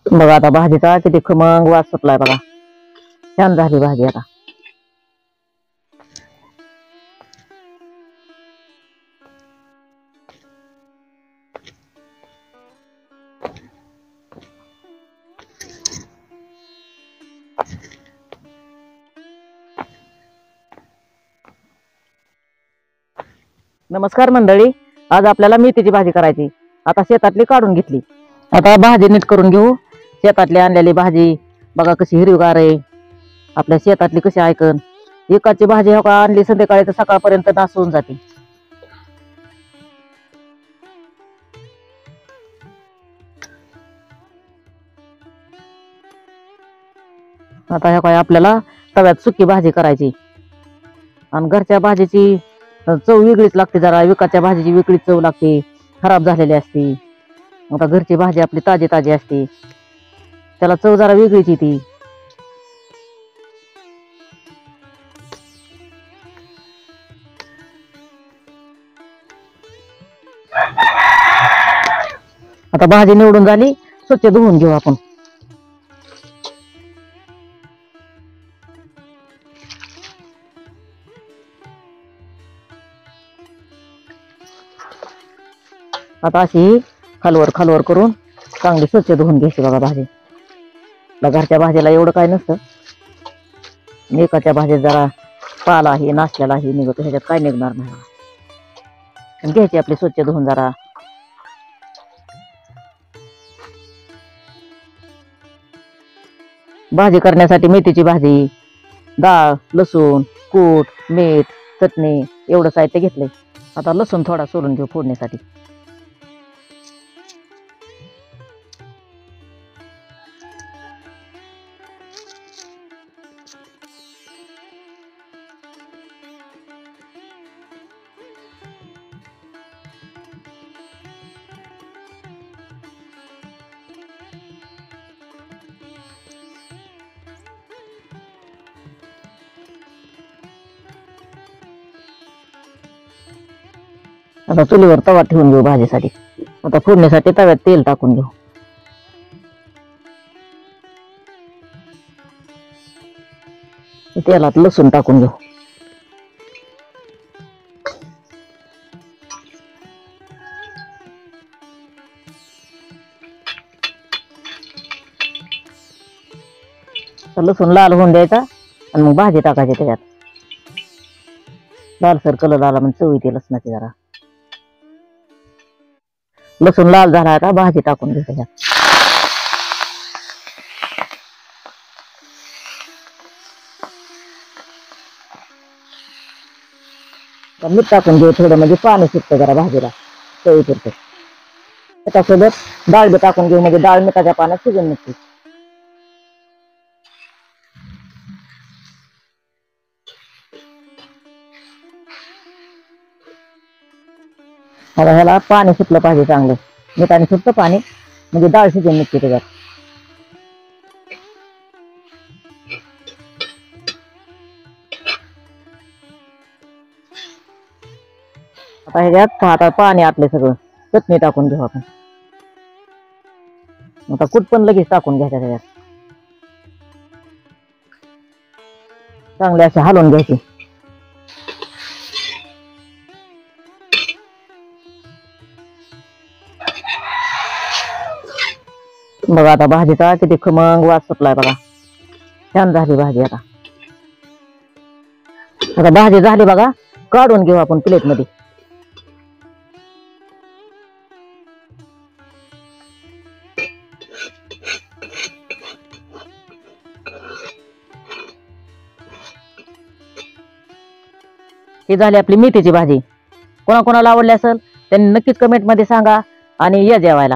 बघा आता भाजीचा किती खमंग वास सुटलाय बघा. छान झाली भाजी आता. नमस्कार मंडळी, आज आपल्याला मेथीची भाजी करायची. आता शेतातली काढून घेतली. आता भाजी नीट करून घेऊ. शेतातली आणलेली भाजी बघा कशी हिरवीगार आहे. आपल्या शेतातली कशी ऐकन. एकाची भाजी हो का आणली संध्याकाळी तर सकाळपर्यंत नासून जाते. आता हे काय आपल्याला तव्यात सुकी भाजी करायची. आणि घरच्या भाजीची चव वेगळीच लागते. जरा विकाच्या भाजीची वेगळीच चव लागते, खराब झालेली असते. आता घरची भाजी आपली ताजी ताजी असते, त्याला चव जरा वेगळीच येते. आता भाजी निवडून झाली, स्वच्छ धुवून घेऊ आपण. आता अशी खालवर खालवर करून चांगली स्वच्छ धुवून घ्यायची बघा भाजी. घरच्या भाजीला एवढं काय नसतं. एकाच्या भाजीत जरा पाला आहे नासल्याला आहे निघतो, ह्याच्यात काय निघणार नाही. घ्यायची आपली स्वच्छ धुवून जरा. भाजी करण्यासाठी मेथीची भाजी, डाळ, लसूण, कूट, मीठ, चटणी एवढं साहित्य घेतलंय. आता लसूण थोडा सोलून घेऊ फोडणीसाठी. आता चुलीवर तवा ठेवून घेऊ भाजीसाठी. आता फोडणीसाठी तव्यात तेल टाकून घेऊ. तेलात लसूण टाकून घेऊ. लसूण लाल होऊन द्यायचा आणि मग भाजी टाकायची त्याच्यात. लालसर कलर आला म्हणजे चव येते लसणाची जरा. लसूण लाल झाला आता भाजी टाकून घे त्याच्यात. मीठ टाकून घेऊ थोडं, म्हणजे पाणी सुटतं जरा भाजीला, चवी पुरतं. त्याच्यासोबत डाळ बी टाकून घेऊ, म्हणजे डाळ मिठाच्या पाण्यात शिजून निघते. आता ह्याला पाणी सुटलं पाहिजे चांगलं. मिठाने सुटतं पाणी म्हणजे डाळ शिजून निघते त्याच्यात. आता ह्याच्यात आता पाणी आटले सगळं. चटणी टाकून घेऊ आपण. आता कूट पण लगेच टाकून घ्यायचं त्याच्यात. चांगले असे हलवून घ्यायचे. बघा आता भाजीचा किती खमंग वास सुटलाय बघा. छान झाली भाजी. आता आता भाजी झाली बघा, काढून घेऊ आपण प्लेट मध्ये. ही झाली आपली मेथीची भाजी. कोणाकोणाला आवडली असेल त्यांनी नक्कीच कमेंट मध्ये सांगा आणि या जेवायला.